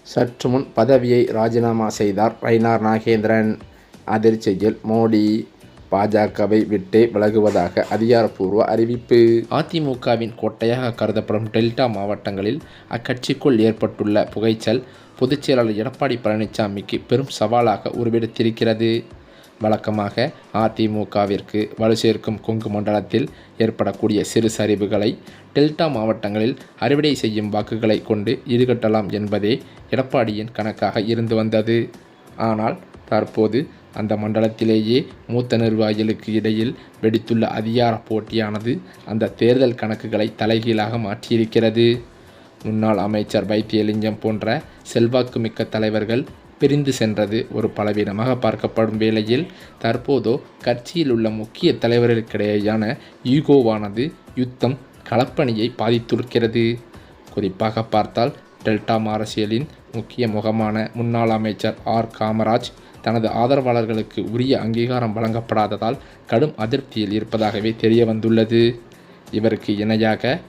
சற்று முன் பதவியை ராஜினாமா செய்தார் நயினார் நாகேந்திரன். அதிர்ச்சியில் மோடி பாஜகவை விட்டு விலகுவதாக அதிகாரப்பூர்வ அறிவிப்பு. அதிமுகவின் கோட்டையாக கருதப்படும் டெல்டா மாவட்டங்களில் அக்கட்சிக்குள் ஏற்பட்டுள்ள புகைச்சல் பொதுச்செயலாளர் எடப்பாடி பழனிசாமிக்கு பெரும் சவாலாக உருவெடுத்திருக்கிறது. வழக்கமாக அதிமுகவிற்கு வலு சேர்க்கும் கொங்கு மண்டலத்தில் ஏற்படக்கூடிய சிறு சரிவுகளை டெல்டா மாவட்டங்களில் அறுவடை செய்யும் வாக்குகளை கொண்டு ஈடுகட்டலாம் என்பதே எடப்பாடியின் கணக்காக இருந்து வந்தது. ஆனால் தற்போது அந்த மண்டலத்திலேயே மூத்த நிர்வாகிகளுக்கு இடையில் வெடித்துள்ள அதிகார போட்டியானது அந்த தேர்தல் கணக்குகளை தலைகீழாக மாற்றியிருக்கிறது. முன்னாள் அமைச்சர் வைத்தியலிங்கம் போன்ற செல்வாக்குமிக்க தலைவர்கள் பிரிந்து சென்றது ஒரு பலவீனமாக பார்க்கப்படும் வேளையில் தற்போதோ கட்சியில் உள்ள முக்கிய தலைவர்களுக்கிடையேயான ஈகோவானது யுத்தம் களப்பணியை பாதித்திருக்கிறது. குறிப்பாக பார்த்தால் டெல்டா அரசியலின் முக்கிய முகமான முன்னாள் அமைச்சர் காமராஜ் தனது ஆதரவாளர்களுக்கு உரிய அங்கீகாரம் வழங்கப்படாததால் கடும் அதிருப்தியில் இருப்பதாகவே தெரிய வந்துள்ளது. இவருக்கு இணையாக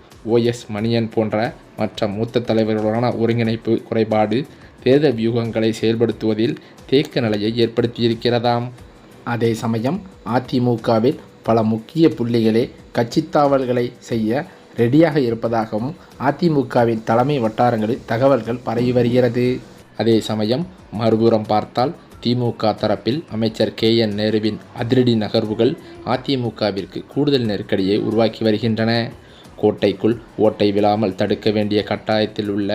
மணியன் போன்ற மற்ற மூத்த தலைவர்களுடனான ஒருங்கிணைப்பு குறைபாடு தேர்தல் வியூகங்களை செயல்படுத்துவதில் தேக்க நிலையை ஏற்படுத்தியிருக்கிறதாம். அதே சமயம் அதிமுகவில் பல முக்கிய புள்ளிகளே கட்சித்தாவல்களை செய்ய ரெடியாக இருப்பதாகவும் அதிமுகவின் தலைமை வட்டாரங்களில் தகவல்கள் பரவி வருகிறது. அதே சமயம் மறுபுறம் பார்த்தால் திமுக தரப்பில் அமைச்சர் KN நேருவின் அதிரடி நகர்வுகள் அதிமுகவிற்கு கூடுதல் நெருக்கடியை உருவாக்கி வருகின்றன. கோட்டைக்குள் ஓட்டை விழாமல் தடுக்க வேண்டிய கட்டாயத்தில் உள்ள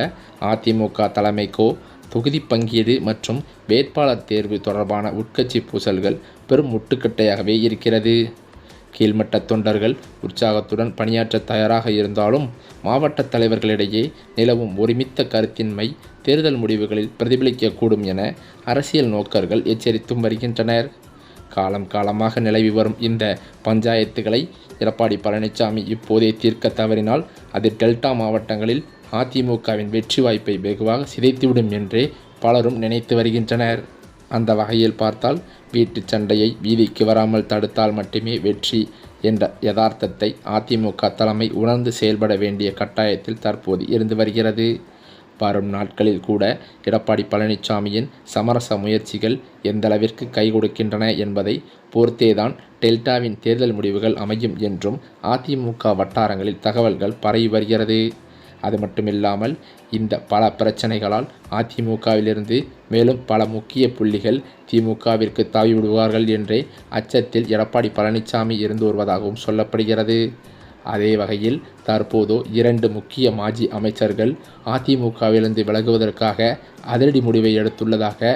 அதிமுக தலைமைக்கோ தொகுதி பங்கீடு மற்றும் வேட்பாளர் தேர்வு தொடர்பான உட்கட்சி பூசல்கள் பெரும் முட்டுக்கட்டையாகவே இருக்கிறது. கீழ்மட்ட தொண்டர்கள் உற்சாகத்துடன் பணியாற்ற தயாராக இருந்தாலும் மாவட்ட தலைவர்களிடையே நிலவும் ஒருமித்த கருத்தின்மை தேர்தல் முடிவுகளில் பிரதிபலிக்கக்கூடும் என அரசியல் நோக்கர்கள் எச்சரித்தும் வருகின்றனர். காலமாக நிலவி வரும் இந்த பஞ்சாயத்துகளை எடப்பாடி பழனிசாமி இப்போதே தீர்க்க தவறினால் அது டெல்டா மாவட்டங்களில் அதிமுகவின் வெற்றி வாய்ப்பை வெகுவாக சிதைத்துவிடும் என்றே பலரும் நினைத்து வருகின்றனர். அந்த வகையில் பார்த்தால் வீட்டு சண்டையை வீதிக்கு வராமல் தடுத்தால் மட்டுமே வெற்றி என்ற யதார்த்தத்தை அதிமுக தலைமை உணர்ந்து செயல்பட வேண்டிய கட்டாயத்தில் தற்போது இருந்து வருகிறது. வரும் நாட்களில் கூட எடப்பாடி பழனிசாமியின் சமரச முயற்சிகள் எந்தளவிற்கு கை கொடுக்கின்றன என்பதை பொறுத்தேதான் டெல்டாவின் தேர்தல் முடிவுகள் அமையும் என்றும் அதிமுக வட்டாரங்களில் தகவல்கள் பரவி வருகிறது. அது மட்டுமில்லாமல் இந்த பல பிரச்சனைகளால் அதிமுகவிலிருந்து மேலும் பல முக்கிய புள்ளிகள் திமுகவிற்கு தாவிவிடுவார்கள் என்றே அச்சத்தில் எடப்பாடி பழனிசாமி இருந்து வருவதாகவும் சொல்லப்படுகிறது. அதே வகையில் தற்போது 2 முக்கிய மாஜி அமைச்சர்கள் அதிமுகவிலிருந்து விலகுவதற்காக அதிரடி முடிவை எடுத்துள்ளதாக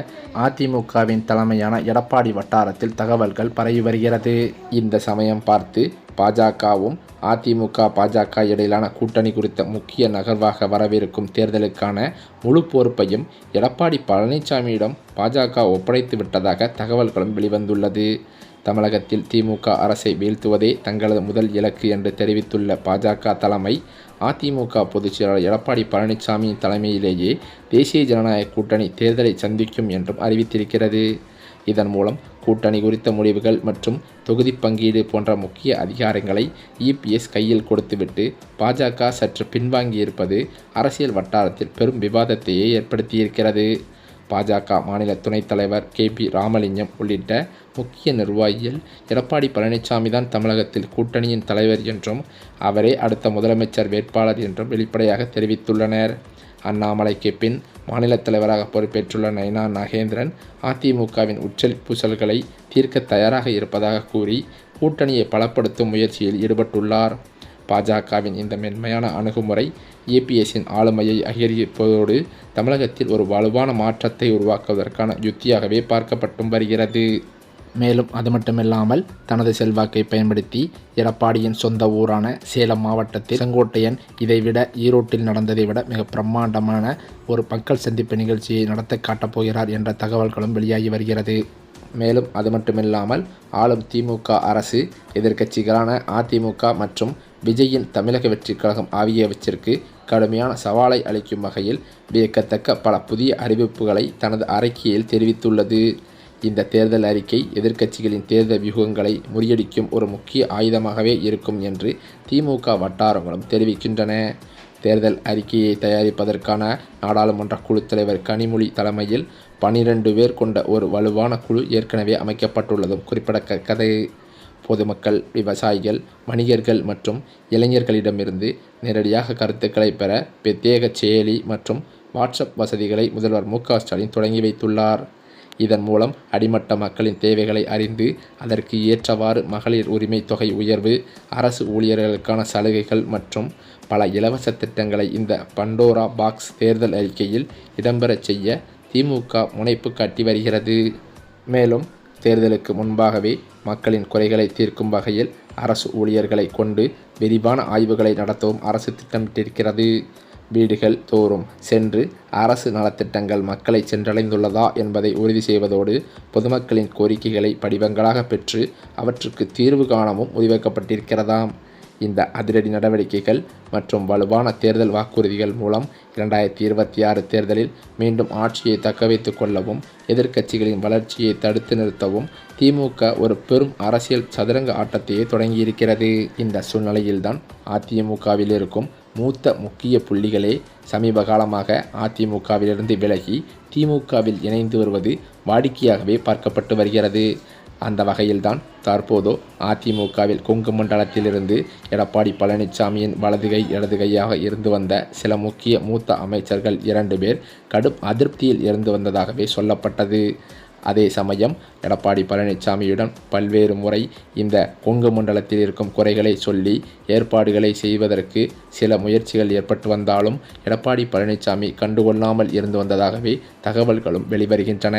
அதிமுகவின் தலைமையான எடப்பாடி வட்டாரத்தில் தகவல்கள் பரவி வருகிறது. இந்த சமயம் பார்த்து பாஜகவும் பாஜக இடையிலான கூட்டணி குறித்த முக்கிய நகர்வாக வரவிருக்கும் தேர்தலுக்கான முழு பொறுப்பையும் எடப்பாடி பழனிசாமியிடம் பாஜக ஒப்படைத்து விட்டதாக தகவல்களும் வெளிவந்துள்ளது. தமிழகத்தில் திமுக அரசை வீழ்த்துவதே தங்களது முதல் இலக்கு என்று தெரிவித்துள்ள பாஜக தலைமை அதிமுக பொதுச்செயலாளர் எடப்பாடி பழனிசாமியின் தலைமையிலேயே தேசிய ஜனநாயக கூட்டணி தேர்தலை சந்திக்கும் என்றும் அறிவித்திருக்கிறது. இதன் மூலம் கூட்டணி குறித்த முடிவுகள் மற்றும் தொகுதி பங்கீடு போன்ற முக்கிய அதிகாரங்களை EPS கையில் கொடுத்துவிட்டு பாஜக சற்று பின்வாங்கியிருப்பது அரசியல் வட்டாரத்தில் பெரும் விவாதத்தையே ஏற்படுத்தியிருக்கிறது. பாஜக மாநில துணைத் தலைவர் KP ராமலிங்கம் உள்ளிட்ட முக்கிய நிர்வாகிகள் எடப்பாடி பழனிசாமி தான் தமிழகத்தில் கூட்டணியின் தலைவர் என்றும் அவரே அடுத்த முதலமைச்சர் வேட்பாளர் என்றும் வெளிப்படையாக தெரிவித்துள்ளனர். அண்ணாமலைக்கு பின் மாநில தலைவராக பொறுப்பேற்றுள்ள நயினார் நாகேந்திரன் அதிமுகவின் உச்சல் பூசல்களை தீர்க்க தயாராக இருப்பதாக கூறி கூட்டணியை பலப்படுத்தும் முயற்சியில் ஈடுபட்டுள்ளார். பாஜகவின் இந்த மென்மையான அணுகுமுறை EPSன் ஆளுமையை அதிகரிப்பதோடு தமிழகத்தில் ஒரு வலுவான மாற்றத்தை உருவாக்குவதற்கான யுத்தியாகவே பார்க்கப்பட்டும் வருகிறது. மேலும் அது மட்டுமில்லாமல் தனது செல்வாக்கை பயன்படுத்தி எடப்பாடியின் சொந்த ஊரான சேலம் மாவட்டத்தில் செங்கோட்டையன் இதைவிட ஈரோட்டில் நடந்ததை விட மிக பிரம்மாண்டமான ஒரு மக்கள் சந்திப்பு நிகழ்ச்சியை நடத்த காட்டப்போகிறார் என்ற தகவல்களும் வெளியாகி வருகிறது. மேலும் அது மட்டுமில்லாமல் ஆளும் திமுக அரசு எதிர்க்கட்சிகளான அதிமுக மற்றும் விஜயின் தமிழக வெற்றிக் கழகம் ஆகியவற்றிற்கு கடுமையான சவாலை அளிக்கும் வகையில் வியக்கத்தக்க பல புதிய அறிவிப்புகளை தனது அறிக்கையில் தெரிவித்துள்ளது. இந்த தேர்தல் அறிக்கை எதிர்க்கட்சிகளின் தேர்தல் வியூகங்களை முறியடிக்கும் ஒரு முக்கிய ஆயுதமாகவே இருக்கும் என்று திமுக வட்டாரங்களும் தெரிவிக்கின்றன. தேர்தல் அறிக்கையை தயாரிப்பதற்கான நாடாளுமன்ற குழு தலைவர் கனிமொழி தலைமையில் 12 பேர் கொண்ட ஒரு வலுவான குழு ஏற்கனவே அமைக்கப்பட்டுள்ளதும் குறிப்பிடத்தக்கது. பொதுமக்கள், விவசாயிகள், வணிகர்கள் மற்றும் இளைஞர்களிடமிருந்து நேரடியாக கருத்துக்களை பெற பிரத்யேக செயலி மற்றும் வாட்ஸ்அப் வசதிகளை முதல்வர் மு.க.ஸ்டாலின் தொடங்கி வைத்துள்ளார். இதன் மூலம் அடிமட்ட மக்களின் தேவைகளை அறிந்து அதற்கு ஏற்றவாறு மகளிர் உரிமை தொகை உயர்வு, அரசு ஊழியர்களுக்கான சலுகைகள் மற்றும் பல இலவச திட்டங்களை இந்த பண்டோரா பாக்ஸ் தேர்தல் அறிக்கையில் இடம்பெறச் செய்ய திமுக முனைப்பு காட்டி வருகிறது. மேலும் தேர்தலுக்கு முன்பாகவே மக்களின் குறைகளை தீர்க்கும் வகையில் அரசு ஊழியர்களை கொண்டு விரிவான ஆய்வுகளை நடத்தவும் அரசு திட்டமிட்டிருக்கிறது. வீடுகள் தோறும் சென்று அரசு நலத்திட்டங்கள் மக்களை சென்றடைந்துள்ளதா என்பதை உறுதி செய்வதோடு பொதுமக்களின் கோரிக்கைகளை படிவங்களாக பெற்று அவற்றுக்கு தீர்வு காணவும் முடிவெடுக்கப்பட்டிருக்கிறதாம். இந்த அதிரடி நடவடிக்கைகள் மற்றும் வலுவான தேர்தல் வாக்குறுதிகள் மூலம் 2026 தேர்தலில் மீண்டும் ஆட்சியை தக்கவைத்துக் கொள்ளவும் எதிர்க்கட்சிகளின் வளர்ச்சியை தடுத்து நிறுத்தவும் திமுக ஒரு பெரும் அரசியல் சதுரங்க ஆட்டத்தையே தொடங்கியிருக்கிறது. இந்த சூழ்நிலையில்தான் அதிமுகவில் இருக்கும் மூத்த முக்கிய புள்ளிகளே சமீப காலமாக அதிமுகவிலிருந்து விலகி திமுகவில் இணைந்து வருவது வாடிக்கையாகவே பார்க்கப்பட்டு வருகிறது. அந்த வகையில்தான் தற்போது அதிமுகவில் கொங்கு மண்டலத்திலிருந்து எடப்பாடி பழனிசாமியின் வலது கை இடது கையாக இருந்து வந்த சில முக்கிய மூத்த அமைச்சர்கள் 2 பேர் கடும் அதிருப்தியில் இருந்து வந்ததாகவே சொல்லப்பட்டது. அதே சமயம் எடப்பாடி பழனிசாமியுடன் பல்வேறு முறை இந்த கொங்கு மண்டலத்தில் இருக்கும் குறைகளை சொல்லி ஏற்பாடுகளை செய்வதற்கு சில முயற்சிகள் ஏற்பட்டு வந்தாலும் எடப்பாடி பழனிசாமி கண்டுகொள்ளாமல் இருந்து வந்ததாகவே தகவல்களும் வெளிவருகின்றன.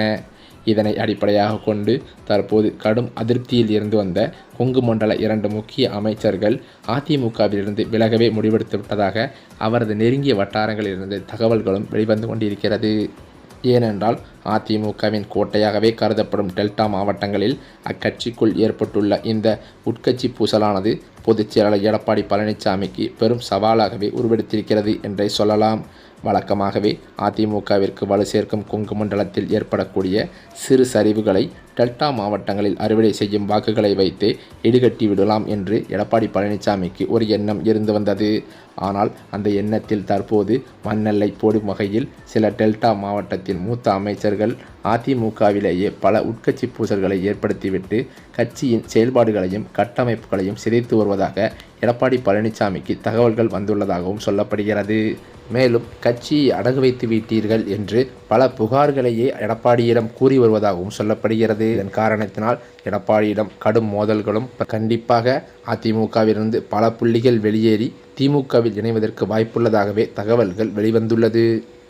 இதனை அடிப்படையாக கொண்டு தற்போது கடும் அதிருப்தியில் இருந்து வந்த கொங்கு மண்டல 2 முக்கிய அமைச்சர்கள் அதிமுகவிலிருந்து விலகவே முடிவெடுத்து விட்டதாக அவரது நெருங்கிய வட்டாரங்களிலிருந்து தகவல்களும் வெளிவந்து கொண்டிருக்கிறது. ஏனென்றால் அதிமுகவின் கோட்டையாகவே கருதப்படும் டெல்டா மாவட்டங்களில் அக்கட்சிக்குள் ஏற்பட்டுள்ள இந்த உட்கட்சி பூசலானது பொதுச் செயலாளர் எடப்பாடி பழனிசாமிக்கு பெரும் சவாலாகவே உருவெடுத்திருக்கிறது என்றே சொல்லலாம். வழக்கமாகவே அதிமுகவிற்கு வலு சேர்க்கும் கொங்கு மண்டலத்தில் ஏற்படக்கூடிய சிறு சரிவுகளை டெல்டா மாவட்டங்களில் அறுவடை செய்யும் வாக்குகளை வைத்து ஈடுகட்டி விடலாம் என்று எடப்பாடி பழனிசாமிக்கு ஒரு எண்ணம் இருந்து வந்தது. ஆனால் அந்த எண்ணத்தில் தற்போது மண்ணெல்லை போடும் வகையில் சில டெல்டா மாவட்டத்தின் மூத்த அமைச்சர்கள் அதிமுகவிலேயே பல உட்கட்சி பூசல்களை ஏற்படுத்திவிட்டு கட்சியின் செயல்பாடுகளையும் கட்டமைப்புகளையும் சிதைத்து வருவதாக எடப்பாடி பழனிசாமிக்கு தகவல்கள் வந்துள்ளதாகவும் சொல்லப்படுகிறது. மேலும் கட்சியை அடகு வைத்து விட்டீர்கள் என்று பல புகார்களையே எடப்பாடியிடம் கூறி வருவதாகவும் சொல்லப்படுகிறது. இதன் காரணத்தினால் எடப்பாடியிடம் கடும் மோதல்களும் கண்டிப்பாக அதிமுகவிலிருந்து பல புள்ளிகள் வெளியேறி திமுகவில் இணைவதற்கு வாய்ப்புள்ளதாகவே தகவல்கள் வெளிவந்துள்ளது.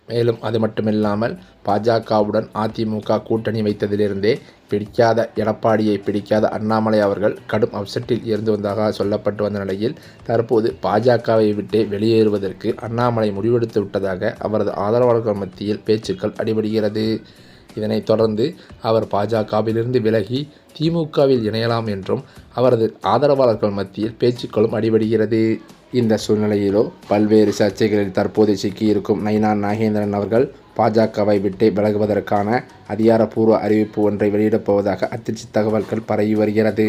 மேலும் அது மட்டுமில்லாமல் பாஜகவுடன் அதிமுக கூட்டணி வைத்ததிலிருந்தே பிடிக்காத எடப்பாடியை பிடிக்காத அண்ணாமலை அவர்கள் கடும் அப்செட்டில் இருந்து வந்ததாக சொல்லப்பட்டு வந்த நிலையில் தற்போது பாஜகவை விட்டே வெளியேறுவதற்கு அண்ணாமலை முடிவெடுத்து விட்டதாக அவரது ஆதரவாளர்கள் மத்தியில் பேச்சுக்கள் அடிபடுகிறது. இதனைத் தொடர்ந்து அவர் பாஜகவிலிருந்து விலகி திமுகவில் இணையலாம் என்றும் அவரது ஆதரவாளர்கள் மத்தியில் பேச்சுக்களும் அடிபடுகிறது. இந்த சூழ்நிலையிலோ பல்வேறு சர்ச்சைகளில் தற்போது சிக்கியிருக்கும் நயினார் நாகேந்திரன் அவர்கள் பாஜகவை விட்டு விலகுவதற்கான அதிகாரப்பூர்வ அறிவிப்பு ஒன்றை வெளியிடப் போவதாக அதிர்ச்சி தகவல்கள் பரவி வருகிறது.